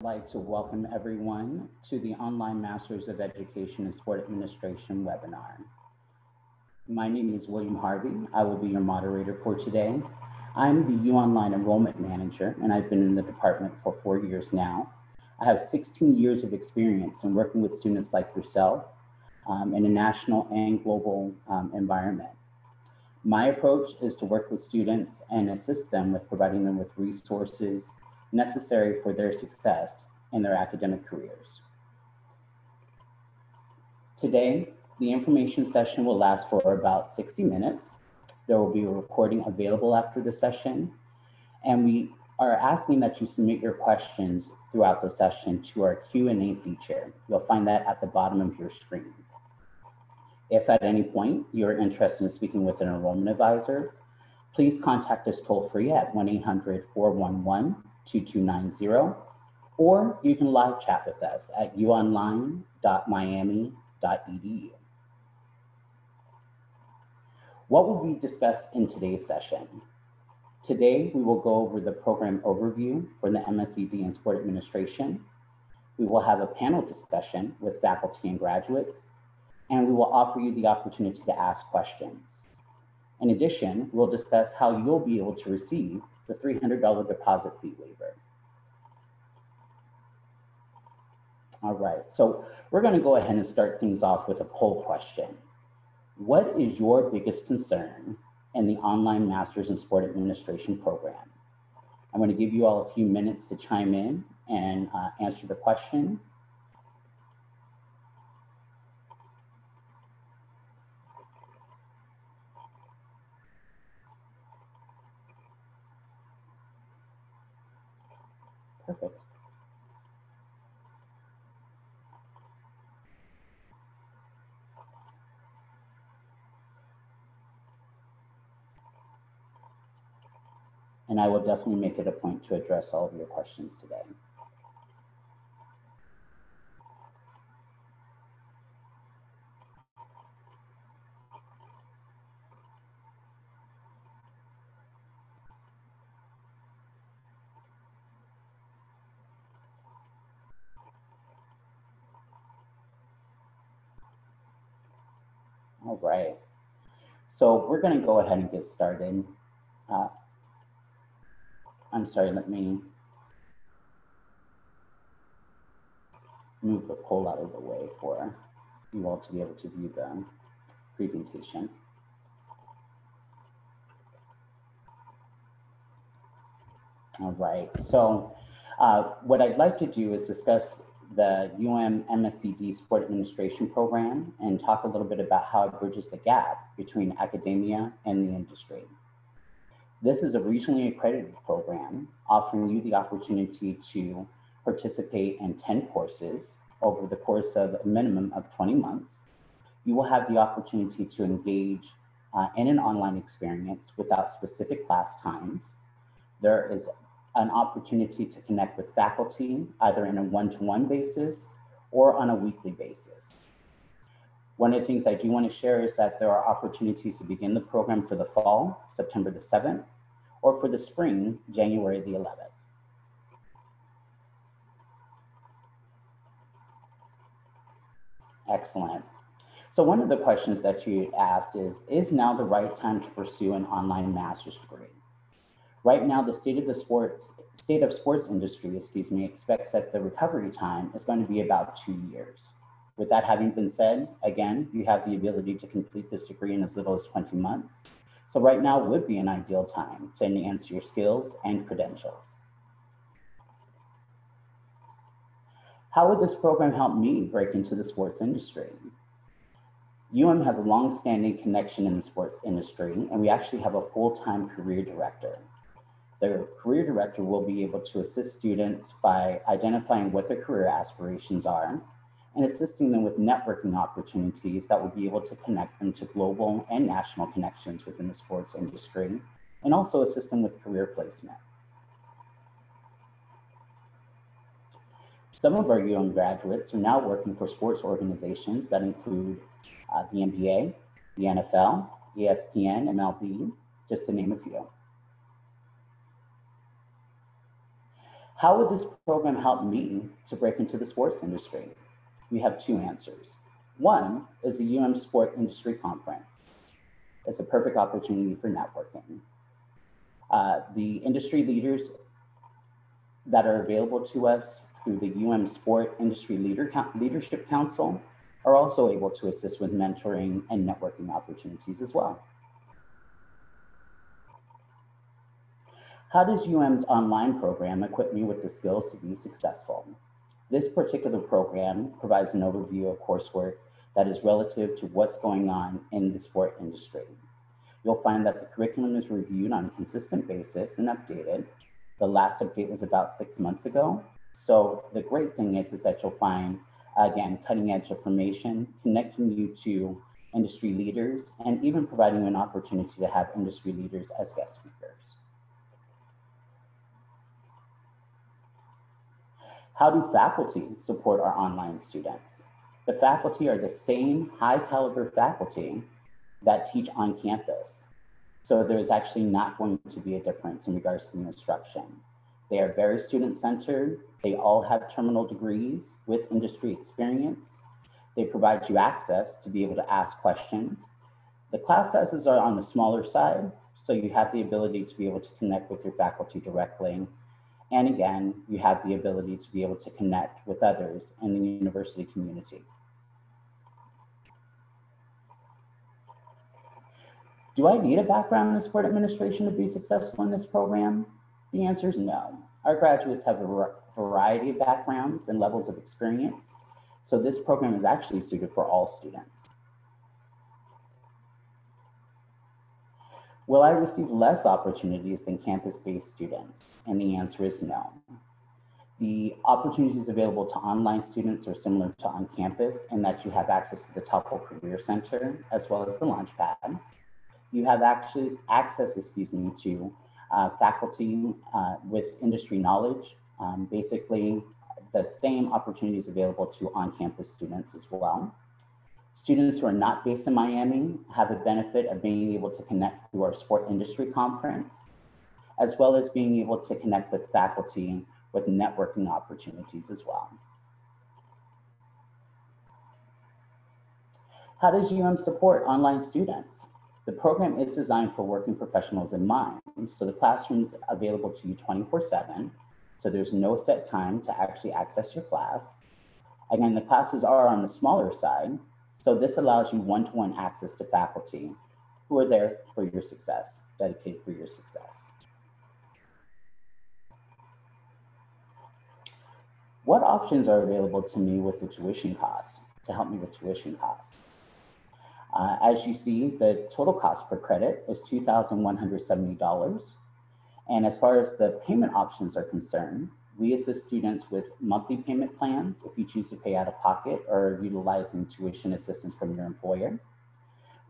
I'd like to welcome everyone to the Online Masters of Education and Sport Administration webinar. My name is William Harvey. I will be your moderator for today. I'm the UOnline Enrollment Manager, and I've been in the department for 4 years now. I have 16 years of experience in working with students like yourself in a national and global environment. My approach is to work with students and assist them with providing them with resources necessary for their success in their academic careers. Today, the information session will last for about 60 minutes. There will be a recording available after the session, and we are asking that you submit your questions throughout the session to our Q&A feature. You'll find that at the bottom of your screen. If at any point you're interested in speaking with an enrollment advisor, please contact us toll-free at 1-800-411-2290, or you can live chat with us at uonline.miami.edu. What will be discussed in today's session? Today, we will go over the program overview for the MSEd in Sport Administration. We will have a panel discussion with faculty and graduates, and we will offer you the opportunity to ask questions. In addition, we'll discuss how you'll be able to receive the $300 deposit fee waiver. All right, so we're going to go ahead and start things off with a poll question. What is your biggest concern in the Online Masters in Sport Administration program? I'm going to give you all a few minutes to chime in and answer the question. Perfect. And I will definitely make it a point to address all of your questions today. All right, so we're going to go ahead and get started. I'm sorry, let me move the poll out of the way for you all to be able to view the presentation. All right, so what I'd like to do is discuss the UM MSEd Sport Administration program and talk a little bit about how it bridges the gap between academia and the industry. This is a regionally accredited program offering you the opportunity to participate in 10 courses over the course of a minimum of 20 months. You will have the opportunity to engage in an online experience without specific class times. There is an opportunity to connect with faculty either in a one-to-one basis or on a weekly basis. One of the things I do want to share is that there are opportunities to begin the program for the fall, September the 7th, or for the spring, January the 11th. Excellent. So one of the questions that you asked is now the right time to pursue an online master's degree? Right now, the state of sports industry, expects that the recovery time is going to be about 2 years. With that having been said, again, you have the ability to complete this degree in as little as 20 months. So right now would be an ideal time to enhance your skills and credentials. How would this program help me break into the sports industry? UM has a long-standing connection in the sports industry, and we actually have a full-time career director. The career director will be able to assist students by identifying what their career aspirations are and assisting them with networking opportunities that will be able to connect them to global and national connections within the sports industry, and also assist them with career placement. Some of our young graduates are now working for sports organizations that include the NBA, the NFL, ESPN, MLB, just to name a few. How would this program help me to break into the sports industry? We have two answers. One is the Sport Industry Conference. It's a perfect opportunity for networking. The industry leaders that are available to us through the Sport Industry Leadership Council are also able to assist with mentoring and networking opportunities as well. How does UM's online program equip me with the skills to be successful? This particular program provides an overview of coursework that is relative to what's going on in the sport industry. You'll find that the curriculum is reviewed on a consistent basis and updated. The last update was about 6 months ago. So the great thing is that you'll find, again, cutting edge information, connecting you to industry leaders, and even providing you an opportunity to have industry leaders as guest speakers. How do faculty support our online students? The faculty are the same high caliber faculty that teach on campus. So there's actually not going to be a difference in regards to the instruction. They are very student-centered. They all have terminal degrees with industry experience. They provide you access to be able to ask questions. The class sizes are on the smaller side, so you have the ability to be able to connect with your faculty directly. And again, you have the ability to be able to connect with others in the university community. Do I need a background in sport administration to be successful in this program? The answer is no. Our graduates have a variety of backgrounds and levels of experience, so this program is actually suited for all students. Will I receive less opportunities than campus-based students? And the answer is no. The opportunities available to online students are similar to on campus in that you have access to the Tupple Career Center as well as the Launchpad. You have access to faculty with industry knowledge, basically the same opportunities available to on-campus students as well. Students who are not based in Miami have a benefit of being able to connect through our sport industry conference, as well as being able to connect with faculty with networking opportunities as well. How does support online students? The program is designed for working professionals in mind, so the classroom's available to you 24/7, so there's no set time to actually access your class. Again, the classes are on the smaller side, so this allows you one-to-one access to faculty who are there for your success, dedicated for your success. What options are available to me with the tuition costs, to help me with tuition costs? As you see, the total cost per credit is $2,170. And as far as the payment options are concerned, we assist students with monthly payment plans if you choose to pay out of pocket or utilizing tuition assistance from your employer.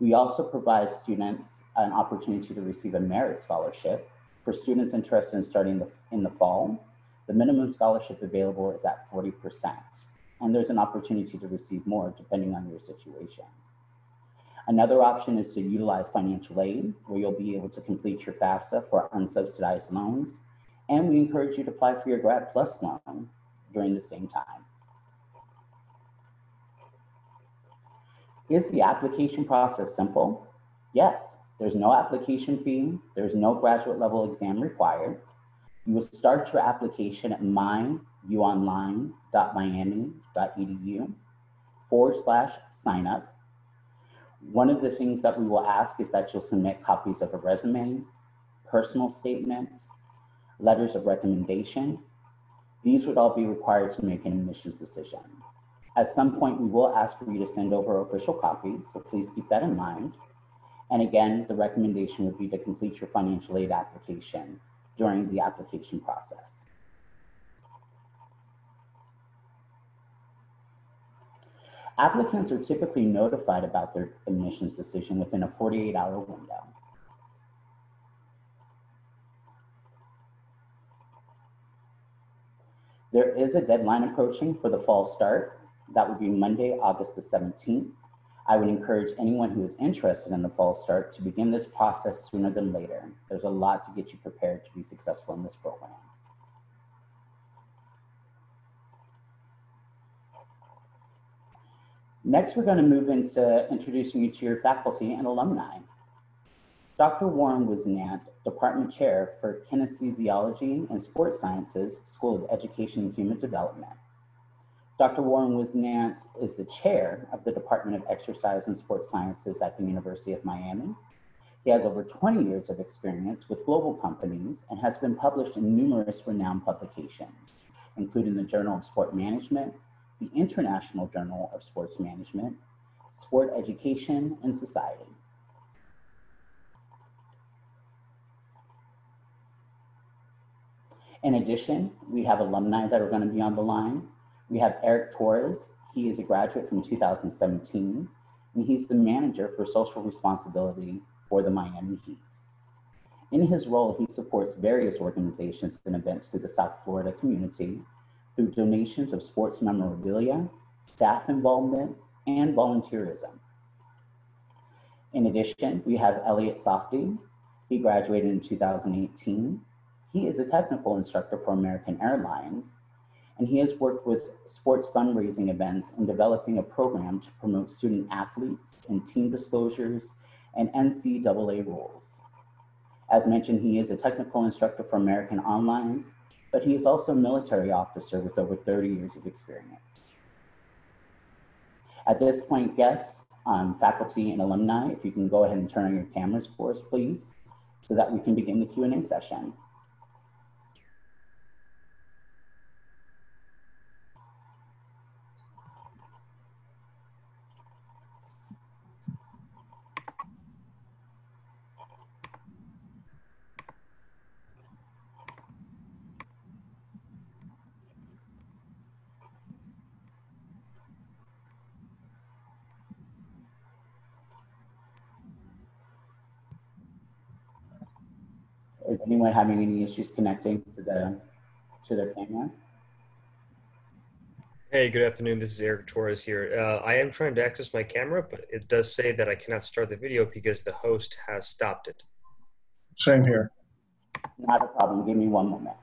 We also provide students an opportunity to receive a merit scholarship. For students interested in starting in the fall, the minimum scholarship available is at 40%, and there's an opportunity to receive more depending on your situation. Another option is to utilize financial aid, where you'll be able to complete your FAFSA for unsubsidized loans. And we encourage you to apply for your Grad Plus loan during the same time. Is the application process simple? Yes, there's no application fee. There's no graduate level exam required. You will start your application at myuonline.miami.edu/signup. One of the things that we will ask is that you'll submit copies of a resume, personal statement, letters of recommendation. These would all be required to make an admissions decision. At some point, we will ask for you to send over official copies, so please keep that in mind. And again, the recommendation would be to complete your financial aid application during the application process. Applicants are typically notified about their admissions decision within a 48-hour window. There is a deadline approaching for the fall start. That would be Monday, August the 17th. I would encourage anyone who is interested in the fall start to begin this process sooner than later. There's a lot to get you prepared to be successful in this program. Next, we're going to move into introducing you to your faculty and alumni. Dr. Warren Wisnant, Department Chair for Kinesiology and Sports Sciences, School of Education and Human Development. Dr. Warren Wisnant is the Chair of the Department of Exercise and Sports Sciences at the University of Miami. He has over 20 years of experience with global companies and has been published in numerous renowned publications, including the Journal of Sport Management, the International Journal of Sports Management, Sport Education and Society. In addition, we have alumni that are going to be on the line. We have Eric Torres. He is a graduate from 2017, and he's the manager for social responsibility for the Miami Heat. In his role, he supports various organizations and events through the South Florida community through donations of sports memorabilia, staff involvement, and volunteerism. In addition, we have Elliot Softy. He graduated in 2018. He is a technical instructor for American Airlines, and he has worked with sports fundraising events and developing a program to promote student athletes and team disclosures and NCAA rules. As mentioned, he is a technical instructor for American Airlines, but he is also a military officer with over 30 years of experience. At this point, guests, faculty, and alumni, if you can go ahead and turn on your cameras for us, please, so that we can begin the Q&A session. Is anyone having any issues connecting to their camera? Hey, good afternoon. This is Eric Torres here. I am trying to access my camera, but it does say that I cannot start the video because the host has stopped it. Same here. Not a problem. Give me one moment.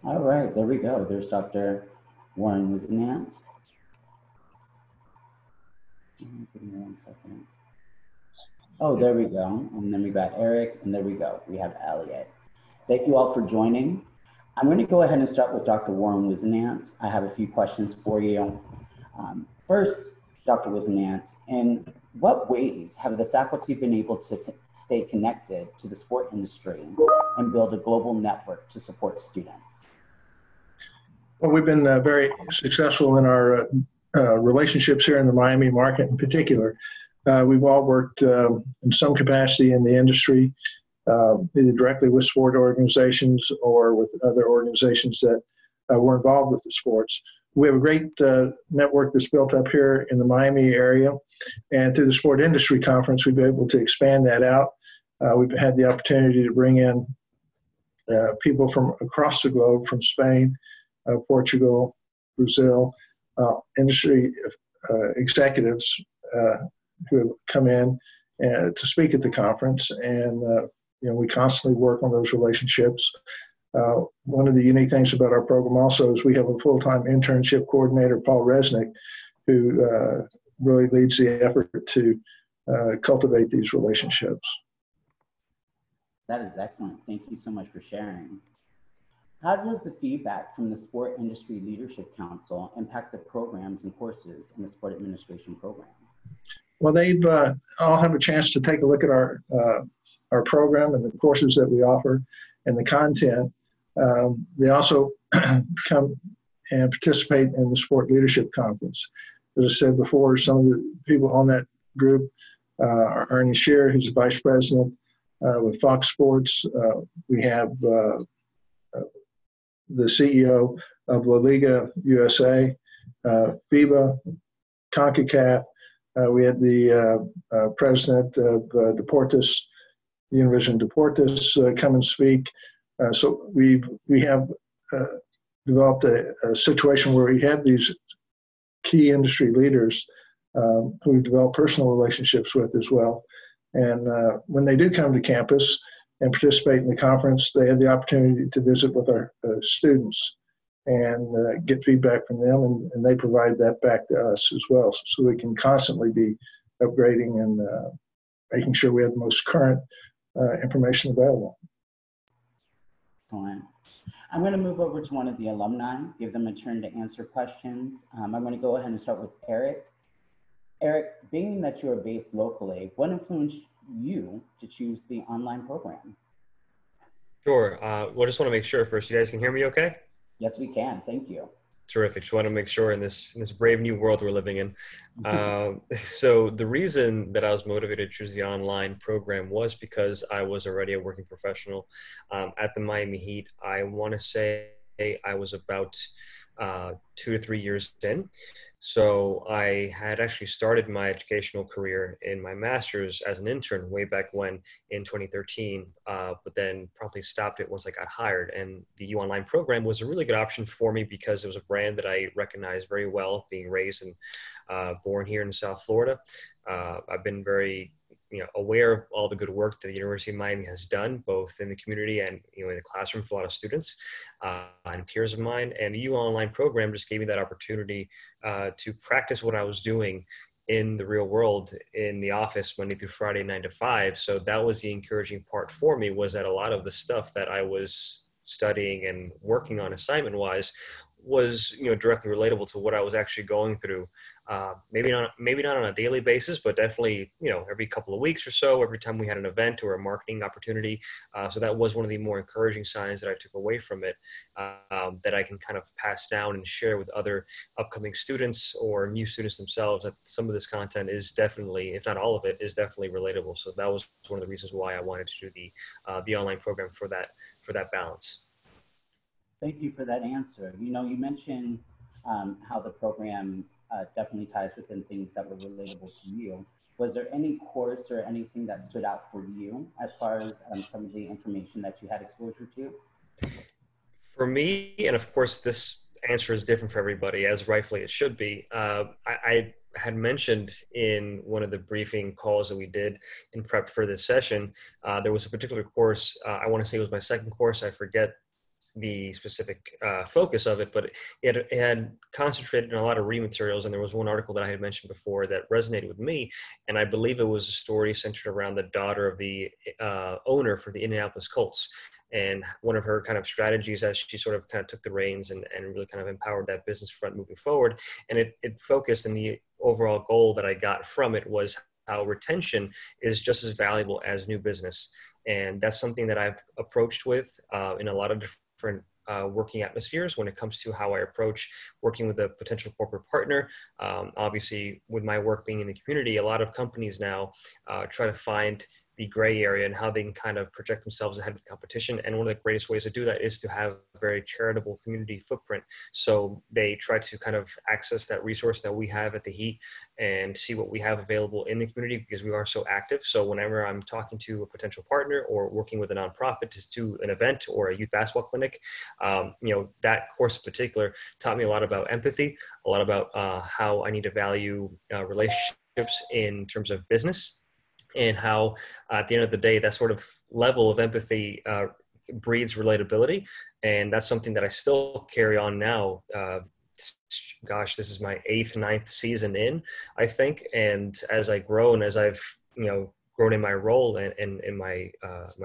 All right, there we go. There's Dr. Warren Wisnant. Give me 1 second. Oh, there we go. And then we got Eric, and there we go. We have Elliot. Thank you all for joining. I'm going to go ahead and start with Dr. Warren Wisnant. I have a few questions for you. First, Dr. Wisnant, in what ways have the faculty been able to stay connected to the sport industry and build a global network to support students? Well, we've been very successful in our relationships here in the Miami market in particular. We've all worked in some capacity in the industry, either directly with sport organizations or with other organizations that were involved with the sports. We have a great network that's built up here in the Miami area, and through the Sport Industry Conference, we've been able to expand that out. We've had the opportunity to bring in people from across the globe, from Spain, Portugal, Brazil, industry executives who have come in to speak at the conference, and we constantly work on those relationships. One of the unique things about our program also is we have a full-time internship coordinator, Paul Resnick, who really leads the effort to cultivate these relationships. That is excellent. Thank you so much for sharing. How does the feedback from the Sport Industry Leadership Council impact the programs and courses in the sport administration program? Well, they've all have a chance to take a look at our program and the courses that we offer and the content. They also come and participate in the Sport Leadership Conference. As I said before, some of the people on that group are Ernie Shear, who's the Vice President with Fox Sports. We have the CEO of La Liga USA, FIBA, CONCACAF. We had the president of Deportes, Univision Deportes, come and speak. So we have developed a situation where we have these key industry leaders who we develop personal relationships with as well. And when they do come to campus and participate in the conference, they have the opportunity to visit with our students and get feedback from them, and they provide that back to us as well. So we can constantly be upgrading and making sure we have the most current information available. Excellent. I'm going to move over to one of the alumni, give them a turn to answer questions. I'm going to go ahead and start with Eric. Eric, being that you are based locally, what influenced you to choose the online program? Sure. Well, just want to make sure first, you guys can hear me okay? Yes, we can. Thank you. Terrific. Just want to make sure in this brave new world we're living in. So the reason that I was motivated to choose the online program was because I was already a working professional at the Miami Heat. I want to say I was about 2 to 3 years in. So I had actually started my educational career in my master's as an intern way back when in 2013, but then promptly stopped it once I got hired. And the UOnline program was a really good option for me because it was a brand that I recognized very well, being raised and born here in South Florida. I've been very aware of all the good work that the University of Miami has done, both in the community and in the classroom for a lot of students and peers of mine. And the UOnline program just gave me that opportunity to practice what I was doing in the real world, in the office, Monday through Friday, 9 to 5. So that was the encouraging part for me, was that a lot of the stuff that I was studying and working on assignment-wise was directly relatable to what I was actually going through. Maybe not on a daily basis, but definitely every couple of weeks or so, every time we had an event or a marketing opportunity. So that was one of the more encouraging signs that I took away from it, that I can kind of pass down and share with other upcoming students or new students themselves, that some of this content is definitely, if not all of it, is definitely relatable. So that was one of the reasons why I wanted to do the online program for that balance. Thank you for that answer. You mentioned how the program definitely ties within things that were relatable to you. Was there any course or anything that stood out for you as far as some of the information that you had exposure to? For me, and of course this answer is different for everybody, as rightfully it should be, I had mentioned in one of the briefing calls that we did in prep for this session, there was a particular course, I want to say it was my second course, I forget the specific focus of it, but it had concentrated on a lot of read materials, and there was one article that I had mentioned before that resonated with me, and I believe it was a story centered around the daughter of the owner for the Indianapolis Colts, and one of her kind of strategies as she sort of kind of took the reins and really kind of empowered that business front moving forward. And it focused, and the overall goal that I got from it was how retention is just as valuable as new business. And that's something that I've approached with in a lot of different working atmospheres when it comes to how I approach working with a potential corporate partner. Obviously, with my work being in the community, a lot of companies now try to find the gray area and how they can kind of project themselves ahead of the competition. And one of the greatest ways to do that is to have a very charitable community footprint. So they try to kind of access that resource that we have at the Heat and see what we have available in the community, because we are so active. So whenever I'm talking to a potential partner or working with a nonprofit to do an event or a youth basketball clinic, that course in particular taught me a lot about empathy, a lot about how I need to value relationships in terms of business, and how at the end of the day, that sort of level of empathy breeds relatability. And that's something that I still carry on now. Gosh, this is my 8th, 9th season in, I think. And as I grow and as I've, grown in my role and in my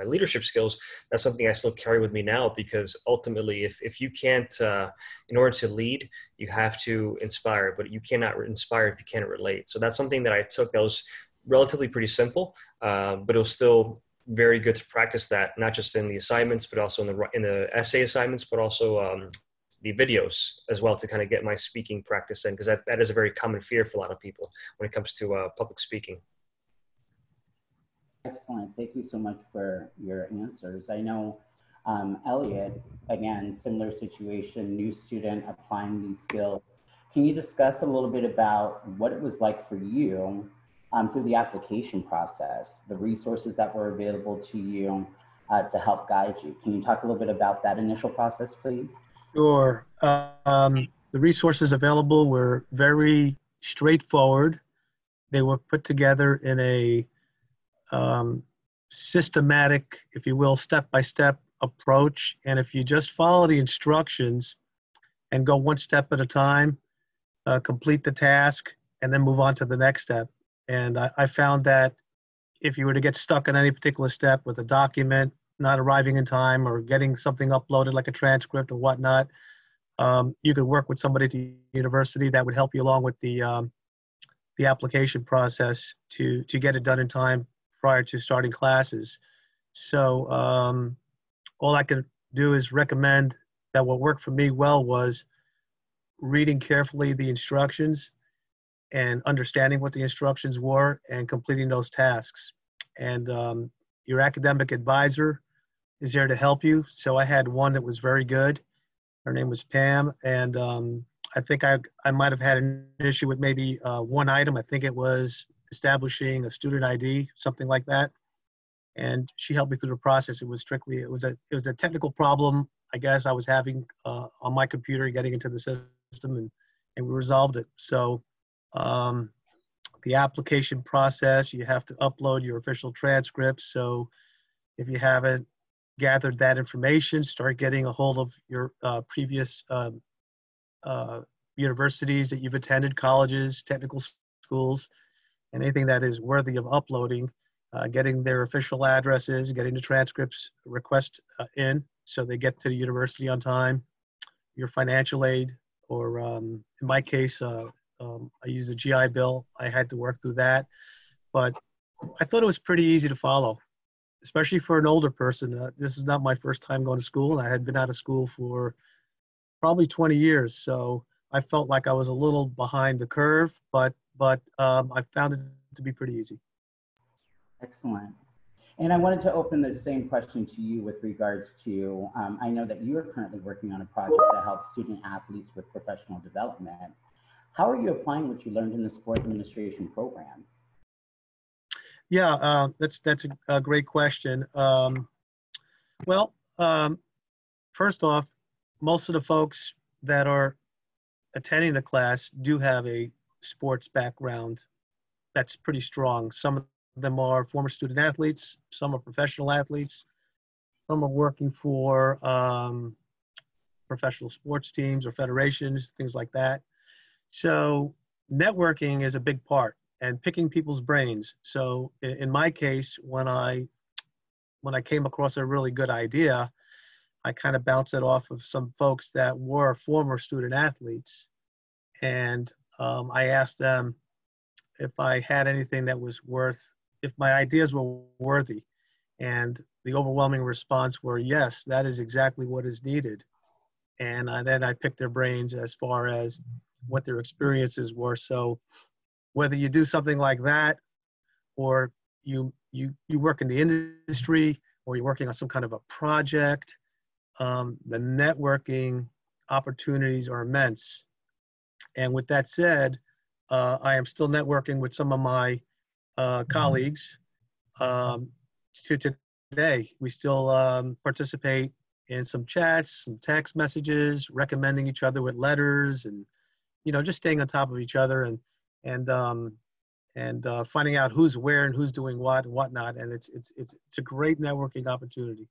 leadership skills, that's something I still carry with me now, because ultimately, if you can't, in order to lead, you have to inspire, but you cannot inspire if you can't relate. So that's something that I took that was relatively pretty simple, but it was still very good to practice that, not just in the assignments, but also in the essay assignments, but also the videos as well, to kind of get my speaking practice in, because that is a very common fear for a lot of people when it comes to public speaking. Excellent. Thank you so much for your answers. I know Elliot, again, similar situation, new student applying these skills. Can you discuss a little bit about what it was like for you through the application process, the resources that were available to you to help guide you? Can you talk a little bit about that initial process, please? Sure. The resources available were very straightforward. They were put together in a systematic, if you will, step-by-step approach. And if you just follow the instructions and go one step at a time, complete the task, and then move on to the next step. And I found that if you were to get stuck on any particular step with a document not arriving in time or getting something uploaded like a transcript or whatnot, you could work with somebody at the university that would help you along with the application process to get it done in time prior to starting classes. So all I can do is recommend that what worked for me well was reading carefully the instructions and understanding what the instructions were and completing those tasks. And your academic advisor is there to help you. So I had one that was very good. Her name was Pam. And I think I might have had an issue with maybe one item. I think it was establishing a student ID, something like that. And she helped me through the process. It was strictly, it was a technical problem, I guess, I was having on my computer getting into the system, and we resolved it. So the application process, you have to upload your official transcripts. So if you haven't gathered that information, start getting a hold of your previous universities that you've attended, colleges, technical schools, and anything that is worthy of uploading, getting their official addresses, getting the transcripts request in so they get to the university on time, your financial aid, or in my case, I used a GI Bill. I had to work through that, but I thought it was pretty easy to follow, especially for an older person. This is not my first time going to school. I had been out of school for probably 20 years. So I felt like I was a little behind the curve, but I found it to be pretty easy. Excellent. And I wanted to open the same question to you with regards to, I know that you are currently working on a project that helps student athletes with professional development. How are you applying what you learned in the sport administration program? Yeah, that's a great question. Well, first off, most of the folks that are attending the class do have a sports background that's pretty strong. Some of them are former student athletes, some are professional athletes, some are working for professional sports teams or federations, things like that. So networking is a big part, and picking people's brains. So in my case, when I came across a really good idea, I kind of bounced it off of some folks that were former student athletes. And I asked them if I had anything that was if my ideas were worthy. And the overwhelming response were, yes, that is exactly what is needed. And then I picked their brains as far as what their experiences were. So whether you do something like that, or you work in the industry, or you're working on some kind of a project, the networking opportunities are immense. And with that said, I am still networking with some of my colleagues to today. We still participate in some chats, some text messages, recommending each other with letters, and just staying on top of each other and finding out who's where and who's doing what and whatnot. And it's a great networking opportunity.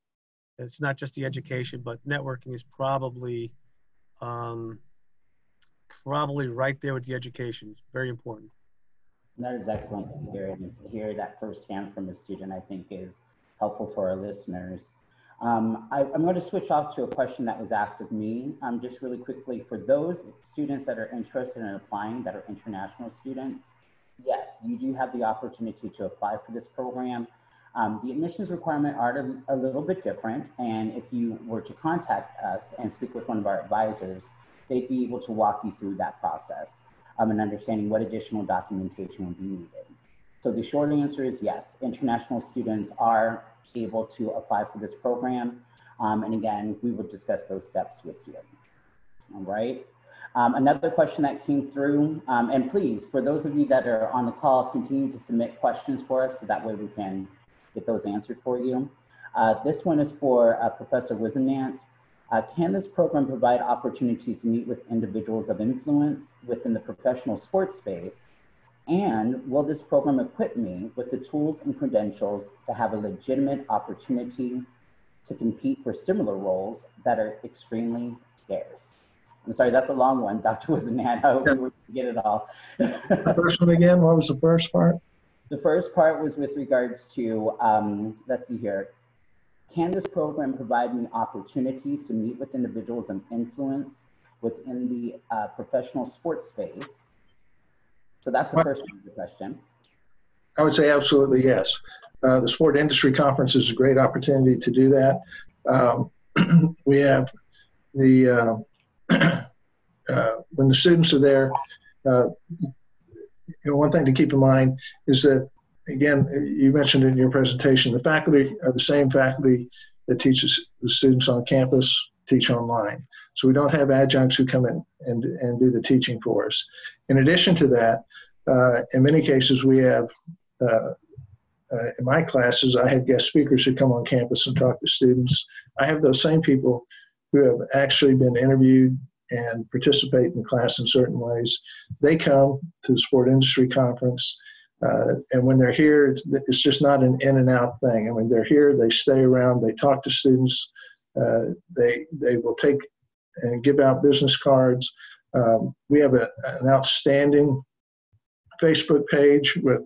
It's not just the education, but networking is probably right there with the education. It's very important. That is excellent to hear, and to hear that firsthand from a student, I think is helpful for our listeners. I'm going to switch off to a question that was asked of me, just really quickly. For those students that are interested in applying that are international students, yes, you do have the opportunity to apply for this program. The admissions requirements are a little bit different, and if you were to contact us and speak with one of our advisors, they'd be able to walk you through that process and understanding what additional documentation would be needed. So the short answer is yes, international students are able to apply for this program. And again, we will discuss those steps with you. All right. Another question that came through, and please, for those of you that are on the call, continue to submit questions for us so that way we can get those answered for you. This one is for Professor Wisenant. Can this program provide opportunities to meet with individuals of influence within the professional sports space? And will this program equip me with the tools and credentials to have a legitimate opportunity to compete for similar roles that are extremely scarce? I'm sorry, that's a long one, Dr. Wisenant. I hope we get it all. The first one again, what was the first part? The first part was with regards to, let's see here. Can this program provide me opportunities to meet with individuals of influence within the professional sports space? So that's the first part of the question. I would say absolutely yes. The Sport Industry Conference is a great opportunity to do that. We have the, when the students are there, one thing to keep in mind is that, again, you mentioned in your presentation, the faculty are the same faculty that teaches the students on campus teach online. So we don't have adjuncts who come in and do the teaching for us. In addition to that, in many cases we have, in my classes, I have guest speakers who come on campus and talk to students. I have those same people who have actually been interviewed and participate in class in certain ways. They come to the Sport Industry Conference. And when they're here, it's just not an in and out thing. I mean, they're here, they stay around, they talk to students, they will take and give out business cards. We have an outstanding Facebook page with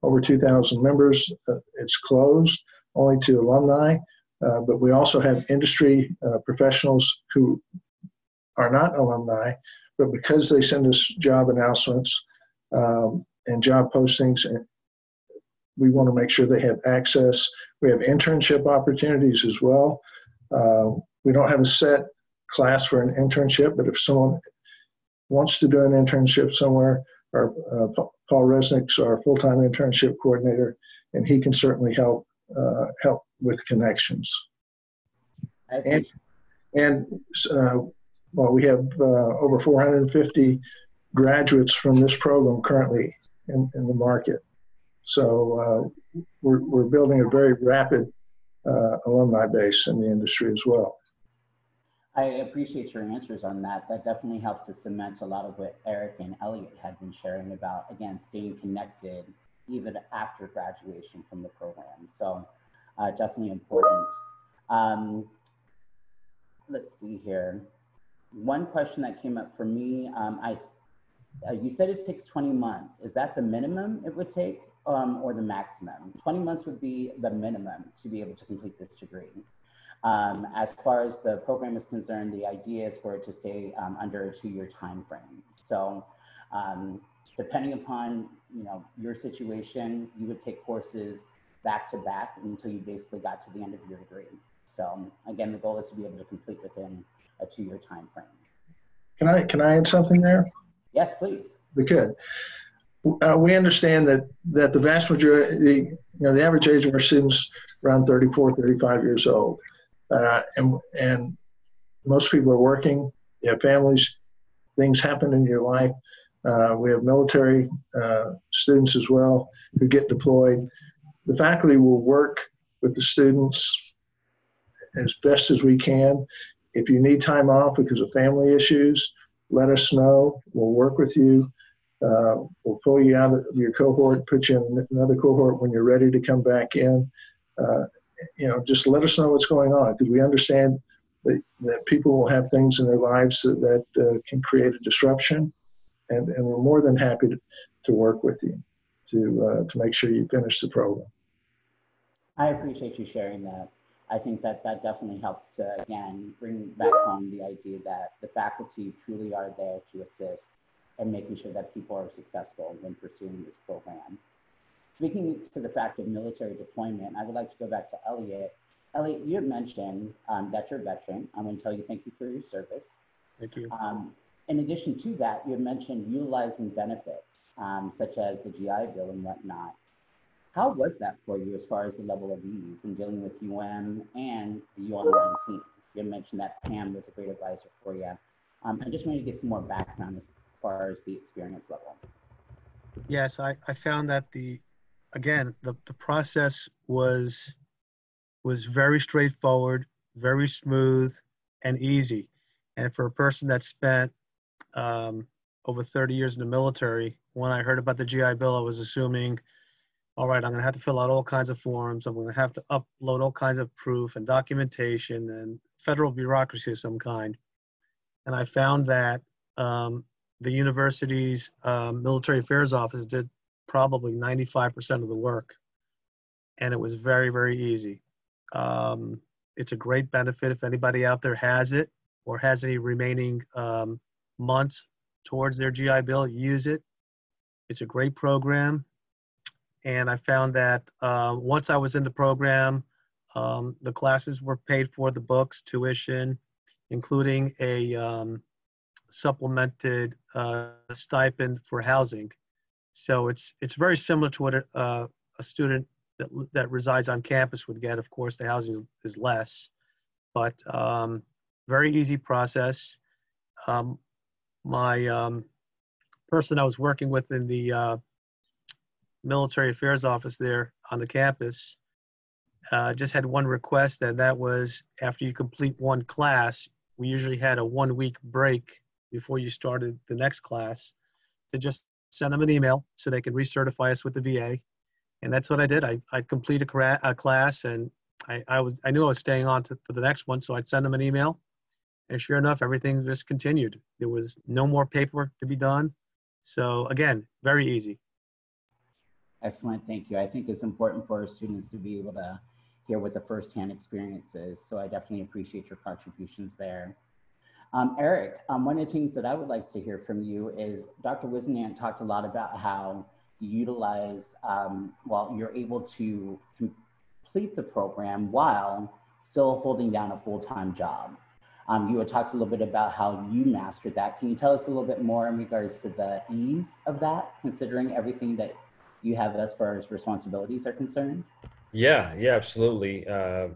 over 2,000 members. It's closed only to alumni, but we also have industry professionals who are not alumni, but because they send us job announcements, and job postings, and we want to make sure they have access. We have internship opportunities as well. We don't have a set class for an internship, but if someone wants to do an internship somewhere, Paul Resnick's our full-time internship coordinator, and he can certainly help with connections. Well, we have over 450 graduates from this program currently in the market. So we're building a very rapid alumni base in the industry as well. I appreciate your answers on that. That definitely helps to cement a lot of what Eric and Elliot had been sharing about, again, staying connected even after graduation from the program. So definitely important. Let's see here. One question that came up for me, you said it takes 20 months. Is that the minimum it would take or the maximum? 20 months would be the minimum to be able to complete this degree. As far as the program is concerned, the idea is for it to stay under a 2-year time frame. So depending upon your situation, you would take courses back to back until you basically got to the end of your degree. So again, the goal is to be able to complete within a 2-year time frame. Can I add something there? Yes, please. We could. We understand that the vast majority, the average age of our students around 34, 35 years old. And most people are working, you have families, things happen in your life. We have military students as well who get deployed. The faculty will work with the students as best as we can. If you need time off because of family issues, let us know. We'll work with you. We'll pull you out of your cohort, put you in another cohort when you're ready to come back in. Just let us know what's going on, because we understand that people will have things in their lives that can create a disruption, and we're more than happy to work with you to make sure you finish the program. I appreciate you sharing that. I think that definitely helps to, again, bring back home the idea that the faculty truly are there to assist and making sure that people are successful when pursuing this program. Speaking to the fact of military deployment, I would like to go back to Elliot. Elliot, you had mentioned that you're a veteran. I'm going to tell you thank you for your service. Thank you. In addition to that, you had mentioned utilizing benefits such as the GI Bill and whatnot. How was that for you as far as the level of ease in dealing with UM and the UOnline team? You had mentioned that Pam was a great advisor for you I just wanted to get some more background as far as the experience level. Yes, I found that the process was very straightforward, very smooth, and easy. And for a person that spent over 30 years in the military, when I heard about the GI Bill, I was assuming, all right, I'm going to have to fill out all kinds of forms. I'm going to have to upload all kinds of proof and documentation and federal bureaucracy of some kind. And I found that the university's military affairs office did probably 95% of the work. And it was very, very easy. It's a great benefit if anybody out there has it or has any remaining months towards their GI Bill, use it. It's a great program. And I found that once I was in the program, the classes were paid for, the books, tuition, including a supplemented stipend for housing. So it's very similar to what a student that resides on campus would get. Of course, the housing is less, but very easy process. My person I was working with in the military affairs office there on the campus just had one request, and that was after you complete one class, we usually had a 1 week break before you started the next class, to just send them an email so they can recertify us with the VA. And that's what I did. I'd complete a class, and I knew I was staying on for the next one, so I'd send them an email. And sure enough, everything just continued. There was no more paperwork to be done. So again, very easy. Excellent, thank you. I think it's important for our students to be able to hear what the firsthand experience is. So I definitely appreciate your contributions there. Eric, one of the things that I would like to hear from you is Dr. Wisnant talked a lot about how you utilize, you're able to complete the program while still holding down a full-time job. You had talked a little bit about how you mastered that. Can you tell us a little bit more in regards to the ease of that, considering everything that you have as far as responsibilities are concerned? Yeah, absolutely.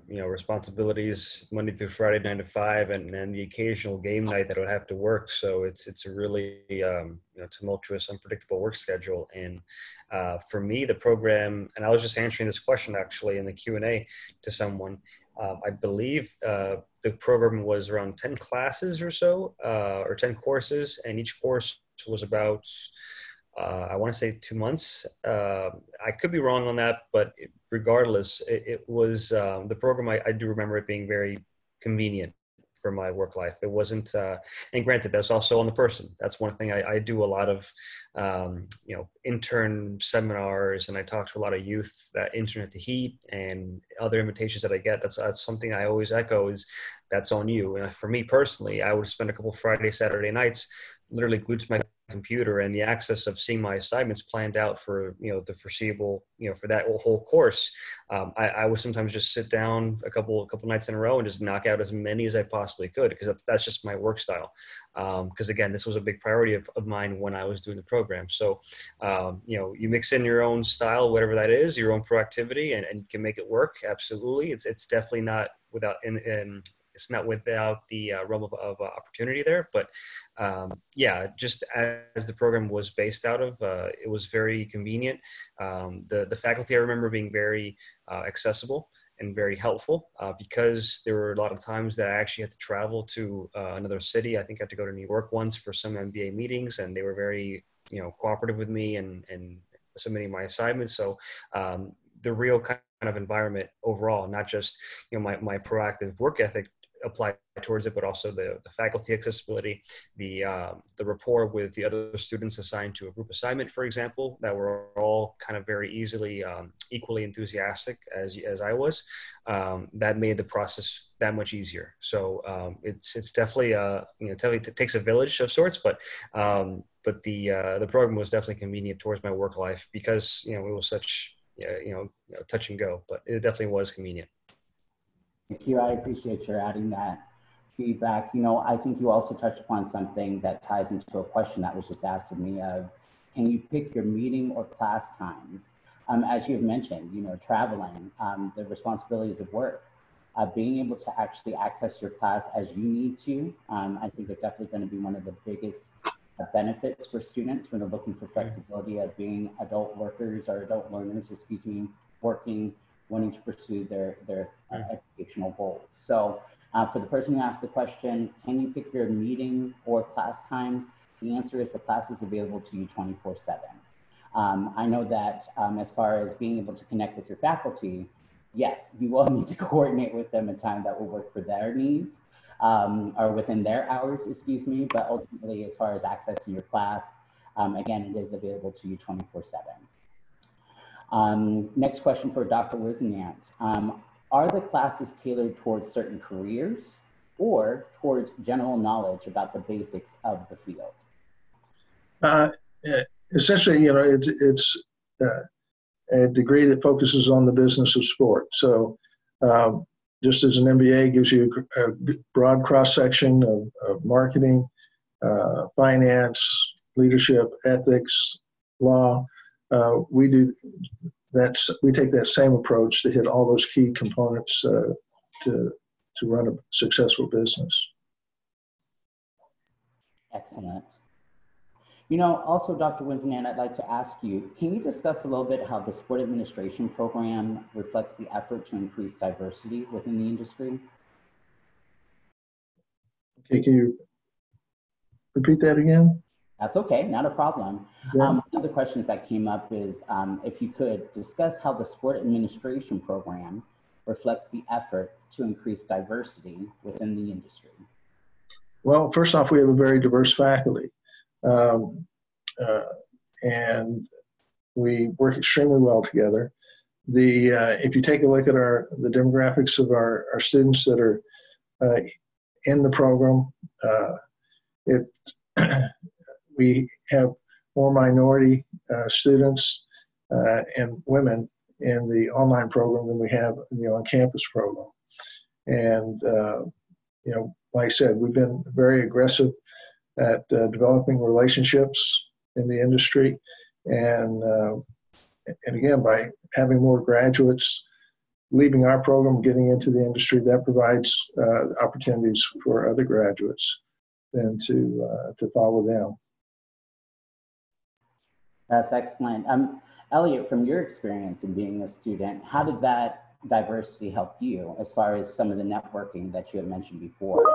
Responsibilities Monday through Friday, 9 to 5, and then the occasional game night that I would have to work. So it's a really tumultuous, unpredictable work schedule. And for me, the program, and I was just answering this question actually in the Q&A to someone. I believe the program was around 10 classes or so, or 10 courses, and each course was about I want to say 2 months. I could be wrong on that, but regardless, it was the program. I do remember it being very convenient for my work life. It wasn't, and granted, that's also on the person. That's one thing. I do a lot of, intern seminars, and I talk to a lot of youth that intern at the Heat and other invitations that I get. That's something I always echo is that's on you. And for me personally, I would spend a couple Friday, Saturday nights literally glued to my computer, and the access of seeing my assignments planned out for the foreseeable for that whole course. I would sometimes just sit down a couple nights in a row and just knock out as many as I possibly could, because that's just my work style. Because again, this was a big priority of mine when I was doing the program. So you mix in your own style, whatever that is, your own proactivity, and can make it work. Absolutely, it's definitely not without it's not without the realm of opportunity there, but just as the program was based out of, it was very convenient. The faculty, I remember being very accessible and very helpful, because there were a lot of times that I actually had to travel to another city. I think I had to go to New York once for some MBA meetings, and they were very cooperative with me and submitting my assignments. So the real kind of environment overall, not just my proactive work ethic apply towards it, but also the faculty accessibility, the rapport with the other students assigned to a group assignment, for example, that were all kind of very easily equally enthusiastic as I was. That made the process that much easier. So it's definitely it takes a village of sorts, but the program was definitely convenient towards my work life, because it was such touch and go, but it definitely was convenient. Thank you. I appreciate your adding that feedback. I think you also touched upon something that ties into a question that was just asked of me of, can you pick your meeting or class times? As you've mentioned, traveling, the responsibilities of work. being able to actually access your class as you need to, I think is definitely going to be one of the biggest benefits for students when they're looking for flexibility of being adult workers or adult learners, excuse me, working, wanting to pursue their educational goals. So for the person who asked the question, can you pick your meeting or class times? The answer is the class is available to you 24/7. I know that as far as being able to connect with your faculty, yes, you will need to coordinate with them a time that will work for their needs or within their hours, excuse me. But ultimately, as far as accessing your class, again, it is available to you 24/7. Next question for Dr. Wizenant. Are the classes tailored towards certain careers or towards general knowledge about the basics of the field? Essentially, you know, it's a degree that focuses on the business of sport. So just as an MBA gives you a broad cross-section of marketing, finance, leadership, ethics, law, we take that same approach to hit all those key components to run a successful business. Excellent. You know, also, Dr. Wizenant, I'd like to ask you, can you discuss a little bit how the sport administration program reflects the effort to increase diversity within the industry? Okay, can you repeat that again? That's okay, not a problem. Yeah. One of the questions that came up is if you could discuss how the sport administration program reflects the effort to increase diversity within the industry. Well, first off, we have a very diverse faculty. And we work extremely well together. If you take a look at the demographics of our students that are in the program, we have more minority students and women in the online program than we have in the on-campus program. And you know, like I said, we've been very aggressive at developing relationships in the industry, and again, by having more graduates leaving our program, getting into the industry, that provides opportunities for other graduates then to follow them. That's excellent. Elliot, from your experience in being a student, how did that diversity help you as far as some of the networking that you had mentioned before?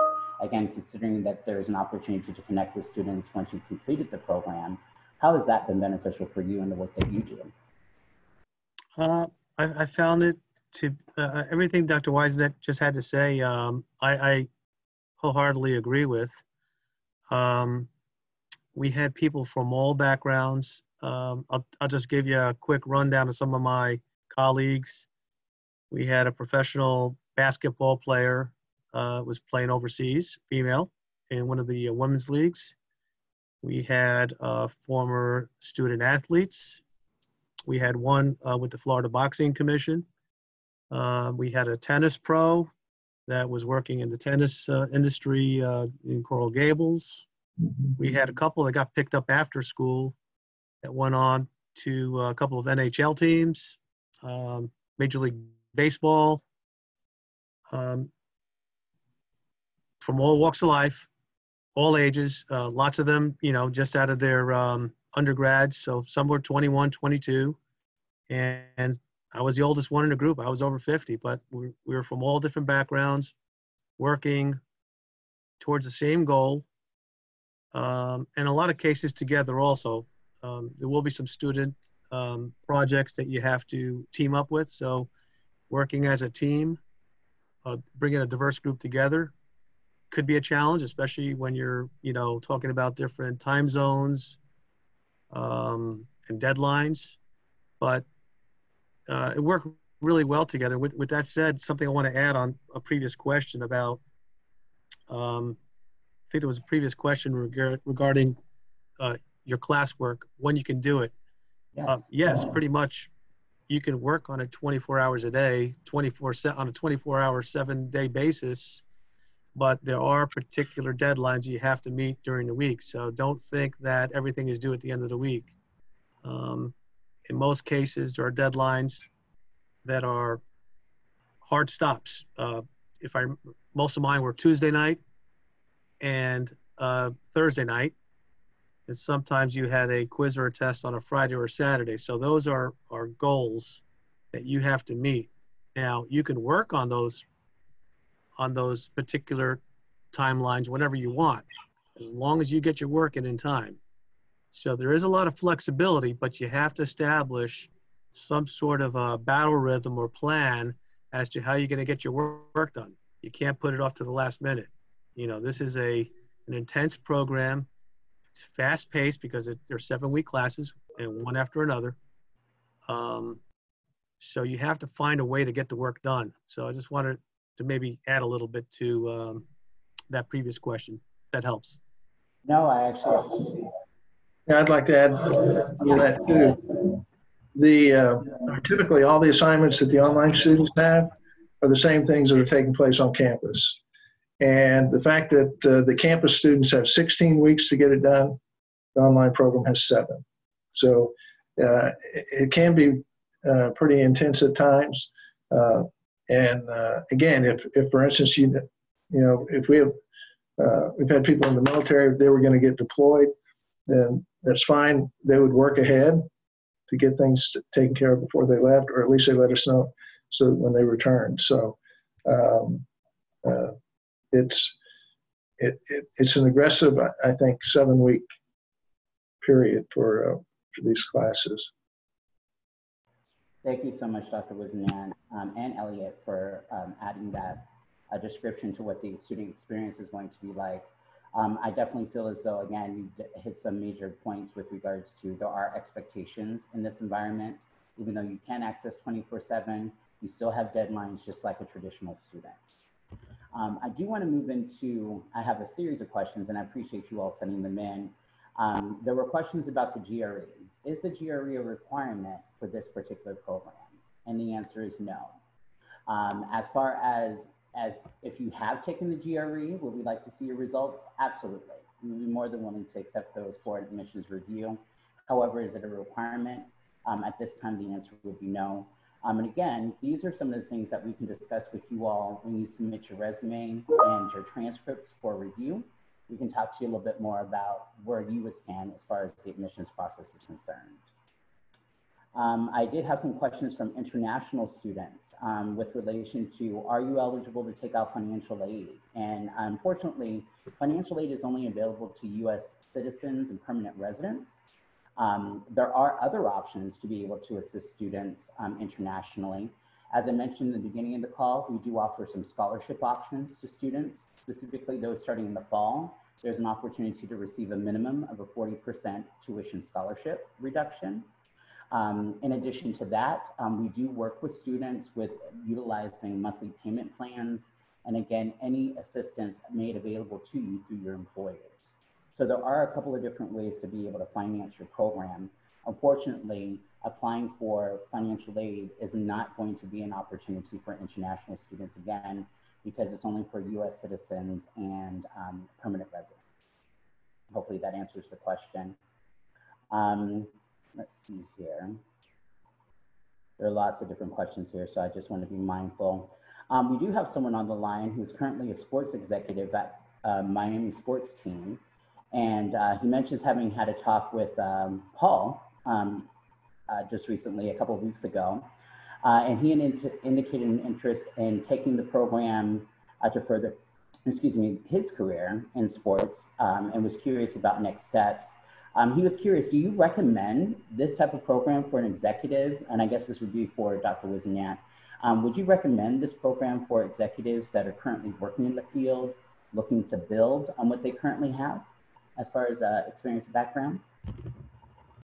Again, considering that there's an opportunity to connect with students once you've completed the program, how has that been beneficial for you in the work that you do? I found it to, everything Dr. Wizenant just had to say, I wholeheartedly agree with. We had people from all backgrounds. I'll just give you a quick rundown of some of my colleagues. We had a professional basketball player, was playing overseas, female, in one of the women's leagues. We had former student athletes. We had one with the Florida Boxing Commission. We had a tennis pro that was working in the tennis industry in Coral Gables. We had a couple that got picked up after school that went on to a couple of NHL teams, Major League Baseball, from all walks of life, all ages, lots of them, you know, just out of their undergrads. So some were 21, 22. And I was the oldest one in the group. I was over 50, but we were from all different backgrounds, working towards the same goal. And a lot of cases together also. There will be some student projects that you have to team up with. So working as a team, bringing a diverse group together could be a challenge, especially when you're, you know, talking about different time zones and deadlines. But it worked really well together. With that said, something I want to add on a previous question about, I think there was a previous question regarding your classwork, when you can do it. Yes. Yes, pretty much. You can work on it 24 hours a day, on a 24-hour, 7-day basis, but there are particular deadlines you have to meet during the week. So don't think that everything is due at the end of the week. In most cases, there are deadlines that are hard stops. Most of mine were Tuesday night and Thursday night. And sometimes you had a quiz or a test on a Friday or a Saturday. So those are goals that you have to meet. Now, you can work on those particular timelines whenever you want, as long as you get your work in time. So there is a lot of flexibility, but you have to establish some sort of a battle rhythm or plan as to how you're going to get your work done. You can't put it off to the last minute. You know, this is an intense program. It's fast paced because they're 7-week classes and one after another. So you have to find a way to get the work done. So I just wanted to maybe add a little bit to that previous question. That helps. No, I actually. Yeah, I'd like to add to that too. Typically all the assignments that the online students have are the same things that are taking place on campus. And the fact that the campus students have 16 weeks to get it done, the online program has 7. So it can be pretty intense at times. Again, if for instance, if we've had people in the military, if they were going to get deployed, then that's fine. They would work ahead to get things taken care of before they left, or at least they let us know so that when they returned. So it's an aggressive, I think, 7-week period for these classes. Thank you so much, Dr. Wozniak and Elliot, for adding that description to what the student experience is going to be like. I definitely feel as though, again, you hit some major points with regards to there are expectations in this environment. Even though you can access 24/7, you still have deadlines just like a traditional student. I do want to move into, I have a series of questions and I appreciate you all sending them in. There were questions about the GRE. Is the GRE a requirement for this particular program? And the answer is no. As far as if you have taken the GRE, would we like to see your results? Absolutely. We would be more than willing to accept those for admissions review. However, is it a requirement? At this time, the answer would be no. And again, these are some of the things that we can discuss with you all when you submit your resume and your transcripts for review. We can talk to you a little bit more about where you would stand as far as the admissions process is concerned. I did have some questions from international students with relation to, are you eligible to take out financial aid? And unfortunately, financial aid is only available to US citizens and permanent residents. There are other options to be able to assist students internationally. As I mentioned in the beginning of the call, we do offer some scholarship options to students, specifically those starting in the fall. There's an opportunity to receive a minimum of a 40% tuition scholarship reduction. In addition to that, we do work with students with utilizing monthly payment plans, and again, any assistance made available to you through your employers. So there are a couple of different ways to be able to finance your program. Unfortunately, applying for financial aid is not going to be an opportunity for international students again, because it's only for US citizens and permanent residents. Hopefully that answers the question. Let's see here. There are lots of different questions here, so I just want to be mindful. We do have someone on the line who's currently a sports executive at Miami sports team. And he mentions having had a talk with Paul just recently, a couple of weeks ago. And he indicated an interest in taking the program to further, his career in sports and was curious about next steps. He was curious, do you recommend this type of program for an executive? And I guess this would be for Dr. Wozniak. Would you recommend this program for executives that are currently working in the field, looking to build on what they currently have as far as experience and background?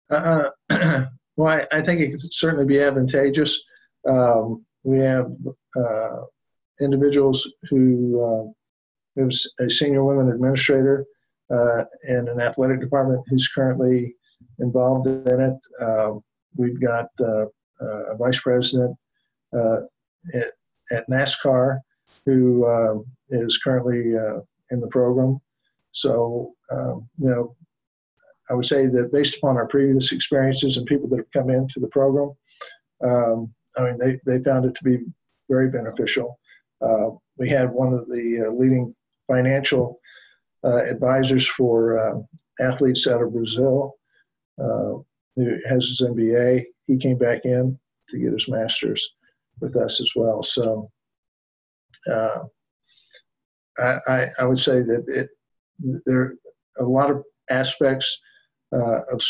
Well, I think it could certainly be advantageous. We have individuals who there's a senior women administrator in an athletic department who's currently involved in it. We've got a vice president at NASCAR who is currently in the program. So, I would say that based upon our previous experiences and people that have come into the program, I mean, they found it to be very beneficial. We had one of the leading financial advisors for athletes out of Brazil who has his MBA. He came back in to get his master's with us as well. So I would say that there are a lot of aspects of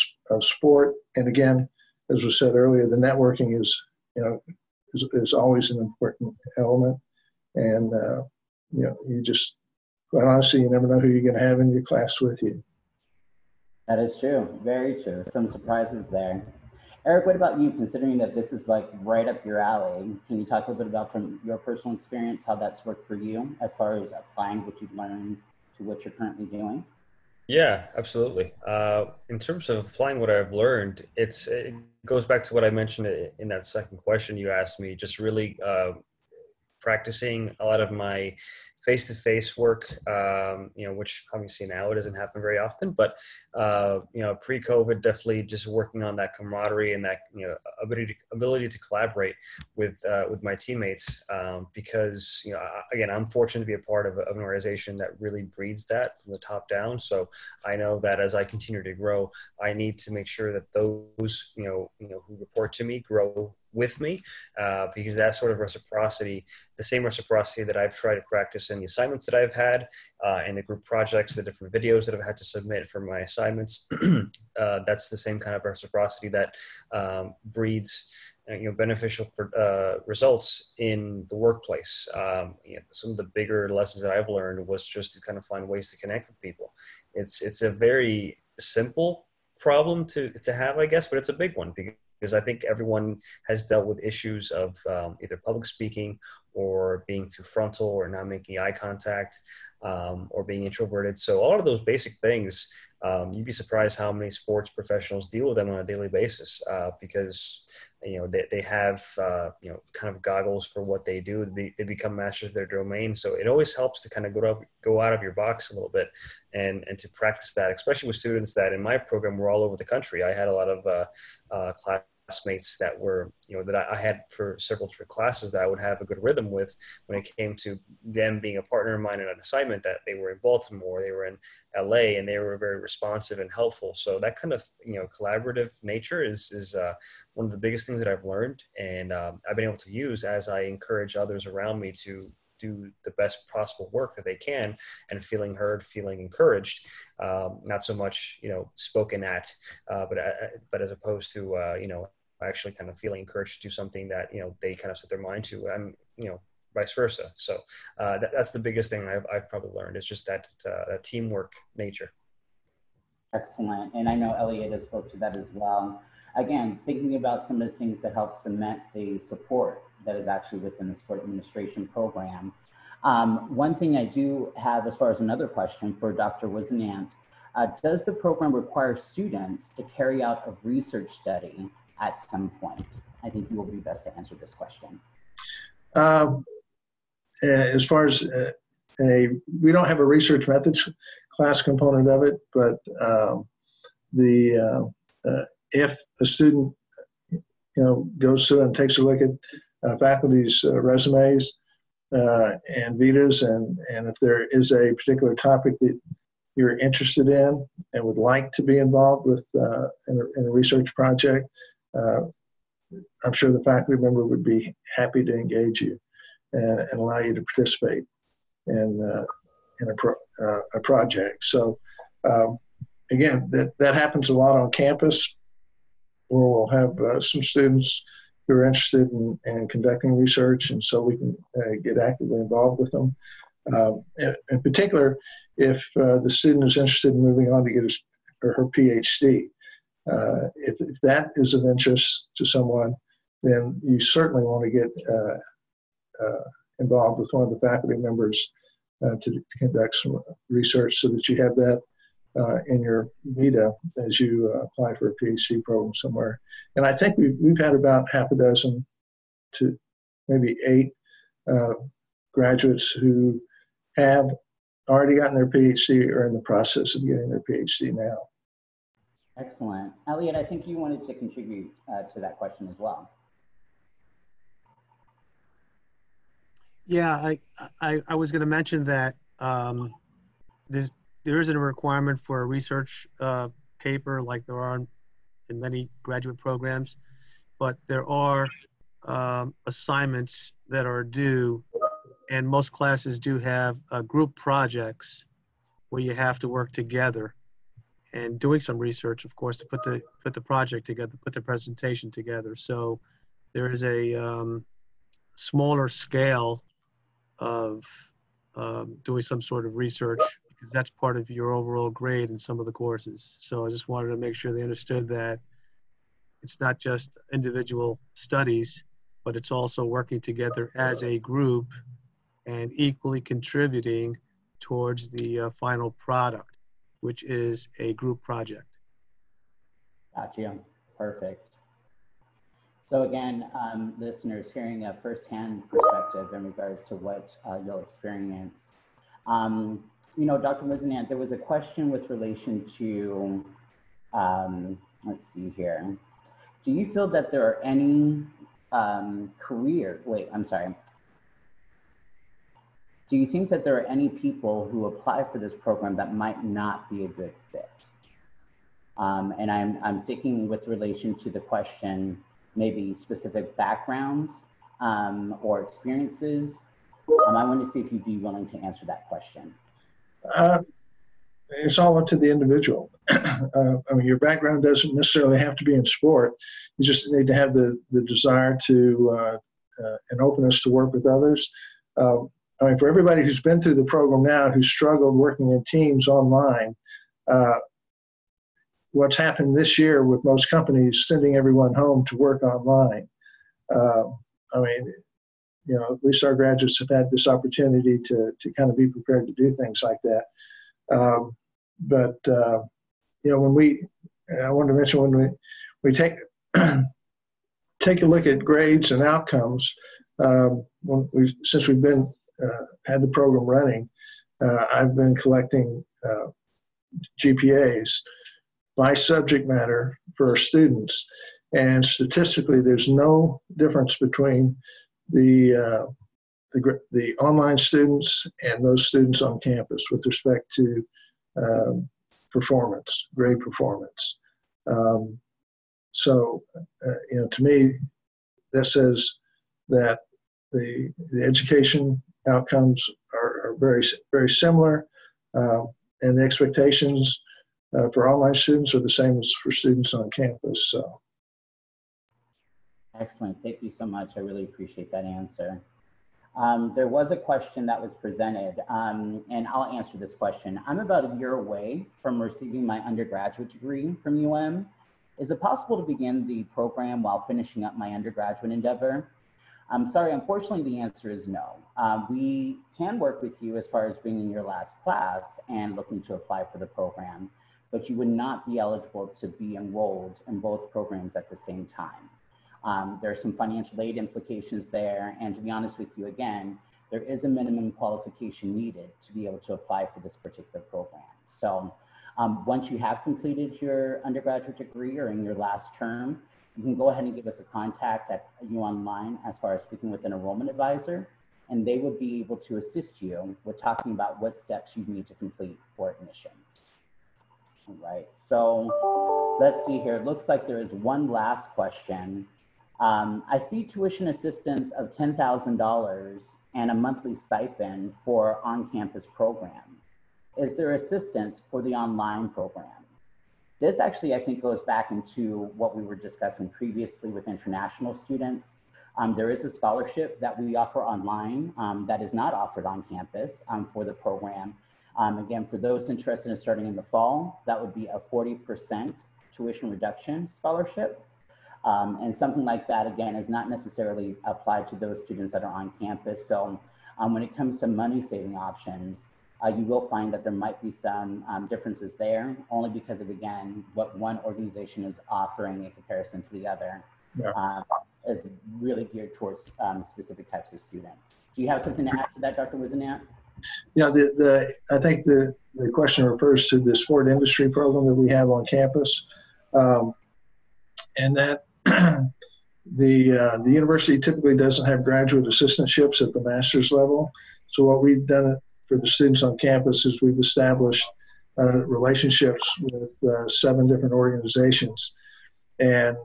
sport, and again, as was said earlier, the networking is always an important element, and you just, quite honestly, you never know who you're going to have in your class with you. That is true, very true. Some surprises there. Eric, what about you? Considering that this is like right up your alley, can you talk a little bit about, from your personal experience, how that's worked for you as far as applying what you've learned to what you're currently doing? Yeah, absolutely. In terms of applying what I've learned, it goes back to what I mentioned in that second question you asked me, just really practicing a lot of my face-to-face work, which obviously now it doesn't happen very often, but pre-COVID, definitely just working on that camaraderie and that ability to collaborate with my teammates, because again, I'm fortunate to be a part of an organization that really breeds that from the top down. So I know that as I continue to grow, I need to make sure that those who report to me grow with me, because that sort of reciprocity, the same reciprocity that I've tried to practice in the assignments that I've had, and the group projects, the different videos that I've had to submit for my assignments, that's the same kind of reciprocity that breeds beneficial results in the workplace. Some of the bigger lessons that I've learned was just to kind of find ways to connect with people. It's a very simple problem to have, I guess, but it's a big one, because I think everyone has dealt with issues of either public speaking or being too frontal or not making eye contact, or being introverted. So all of those basic things, you'd be surprised how many sports professionals deal with them on a daily basis, because they have kind of goggles for what they do. They become masters of their domain. So it always helps to kind of go out of your box a little bit and to practice that, especially with students that in my program were all over the country. I had a lot of classmates that were, that I had for several different classes that I would have a good rhythm with when it came to them being a partner of mine in an assignment, that they were in Baltimore, they were in LA, and they were very responsive and helpful. So that kind of, collaborative nature is one of the biggest things that I've learned, and I've been able to use as I encourage others around me to do the best possible work that they can, and feeling heard, feeling encouraged, not so much, spoken at, but as opposed to, actually kind of feeling encouraged to do something that, they kind of set their mind to, and, vice versa. So that's the biggest thing I've probably learned, is just that teamwork nature. Excellent. And I know Elliot has spoke to that as well. Again, thinking about some of the things that help cement the support that is actually within the sport administration program. One thing I do have, as far as another question for Dr. Wisenant, does the program require students to carry out a research study at some point? I think you will be best to answer this question. As far as we don't have a research methods class component of it, but if a student goes through and takes a look at faculty's resumes and vitas, and if there is a particular topic that you're interested in and would like to be involved with in a research project, I'm sure the faculty member would be happy to engage you and allow you to participate in a project. So again, that happens a lot on campus, where we'll have some students who are interested in conducting research, and so we can get actively involved with them. In particular, if the student is interested in moving on to get his or her PhD, if that is of interest to someone, then you certainly want to get involved with one of the faculty members to conduct some research, so that you have that in your vita as you apply for a PhD program somewhere. And I think we've had about half a dozen to maybe 8 graduates who have already gotten their PhD or in the process of getting their PhD now. Excellent. Elliot, I think you wanted to contribute to that question as well. Yeah, I was going to mention that there isn't a requirement for a research paper like there are in many graduate programs, but there are assignments that are due, and most classes do have group projects where you have to work together and doing some research, of course, to put the project together, put the presentation together. So there is a smaller scale of doing some sort of research, because that's part of your overall grade in some of the courses. So I just wanted to make sure they understood that it's not just individual studies, but it's also working together as a group and equally contributing towards the final product, which is a group project. Gotcha. Perfect. So again, listeners, hearing a firsthand perspective in regards to what you'll experience. You know, Dr. Wizenant, there was a question with relation to, let's see here. Do you feel that there are any do you think that there are any people who apply for this program that might not be a good fit? And I'm thinking with relation to the question, maybe specific backgrounds or experiences. I want to see if you'd be willing to answer that question. It's all up to the individual. I mean, your background doesn't necessarily have to be in sport. You just need to have the desire to and openness to work with others. I mean, for everybody who's been through the program now, who's struggled working in teams online, what's happened this year with most companies sending everyone home to work online. I mean, you know, at least our graduates have had this opportunity to kind of be prepared to do things like that. You know, I wanted to mention when we take a look at grades and outcomes, since we've been had the program running, I've been collecting GPAs by subject matter for our students, and statistically, there's no difference between the online students and those students on campus with respect to performance, grade performance. You know, to me, that says that the education outcomes are very, very similar, and the expectations for online students are the same as for students on campus. So. Excellent. Thank you so much. I really appreciate that answer. There was a question that was presented, and I'll answer this question. I'm about a year away from receiving my undergraduate degree from UM. Is it possible to begin the program while finishing up my undergraduate endeavor? I'm sorry, unfortunately, the answer is no. We can work with you as far as being in your last class and looking to apply for the program, but you would not be eligible to be enrolled in both programs at the same time. There are some financial aid implications there, and to be honest with you, again, there is a minimum qualification needed to be able to apply for this particular program. So once you have completed your undergraduate degree or in your last term, you can go ahead and give us a contact at UOnline as far as speaking with an enrollment advisor, and they would be able to assist you with talking about what steps you need to complete for admissions. All right, so let's see here. It looks like there is one last question. I see tuition assistance of $10,000 and a monthly stipend for on-campus program. Is there assistance for the online program? This actually, I think, goes back into what we were discussing previously with international students. There is a scholarship that we offer online that is not offered on campus for the program. Again, for those interested in starting in the fall, that would be a 40% tuition reduction scholarship. And something like that, again, is not necessarily applied to those students that are on campus. So when it comes to money saving options, you will find that there might be some differences there, only because of, again, what one organization is offering in comparison to the other. Yeah. Is really geared towards specific types of students. Do you have something to add to that, Dr. Wizenant? Yeah, I think the question refers to the sport industry program that we have on campus. And that, The university typically doesn't have graduate assistantships at the master's level. So what we've done for the students on campus is we've established relationships with 7 different organizations. And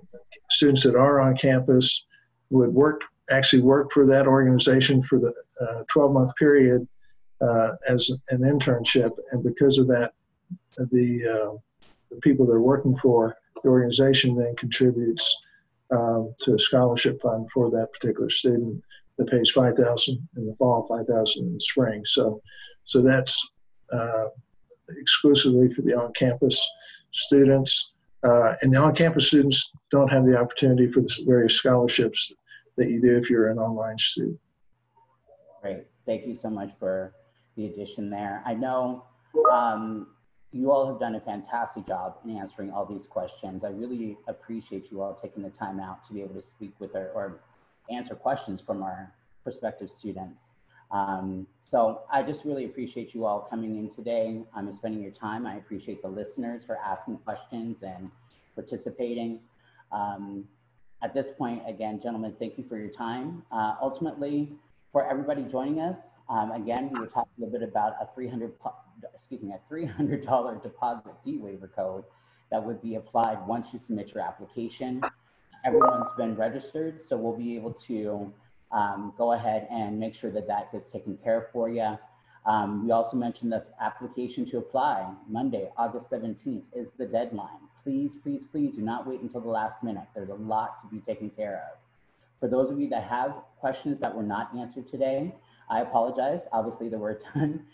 students that are on campus would actually work for that organization for the 12-month period as an internship. And because of that, the people they're working for, the organization then contributes to a scholarship fund for that particular student that pays $5,000 in the fall, $5,000 in the spring. So that's exclusively for the on-campus students. And the on-campus students don't have the opportunity for the various scholarships that you do if you're an online student. Great. Thank you so much for the addition there. I know you all have done a fantastic job in answering all these questions. I really appreciate you all taking the time out to be able to speak with or answer questions from our prospective students. So I just really appreciate you all coming in today and spending your time. I appreciate the listeners for asking questions and participating. At this point, again, gentlemen, thank you for your time. Ultimately, for everybody joining us, again, we were talking a little bit about a $300 deposit fee waiver code that would be applied once you submit your application. Everyone's been registered, so we'll be able to go ahead and make sure that that gets taken care of for you. We also mentioned the application to apply, Monday, August 17th is the deadline. Please, please, please do not wait until the last minute. There's a lot to be taken care of. For those of you that have questions that were not answered today, I apologize. Obviously, there were a ton.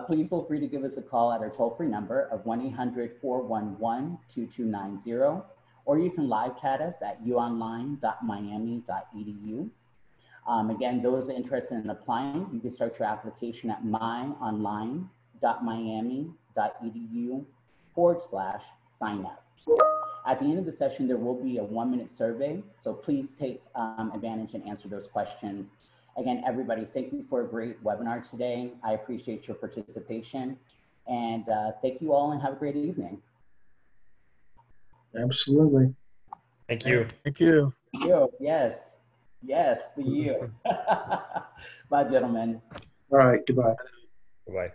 Please feel free to give us a call at our toll-free number of 1-800-411-2290, or you can live chat us at uonline.miami.edu. Again, those interested in applying, you can start your application at myonline.miami.edu/sign-up. At the end of the session, there will be a 1-minute survey, so please take advantage and answer those questions. Again, everybody, thank you for a great webinar today. I appreciate your participation, and thank you all and have a great evening. Absolutely. Thank you. Thank you. You, yes, yes, the you. Bye, gentlemen. All right, goodbye. Bye-bye.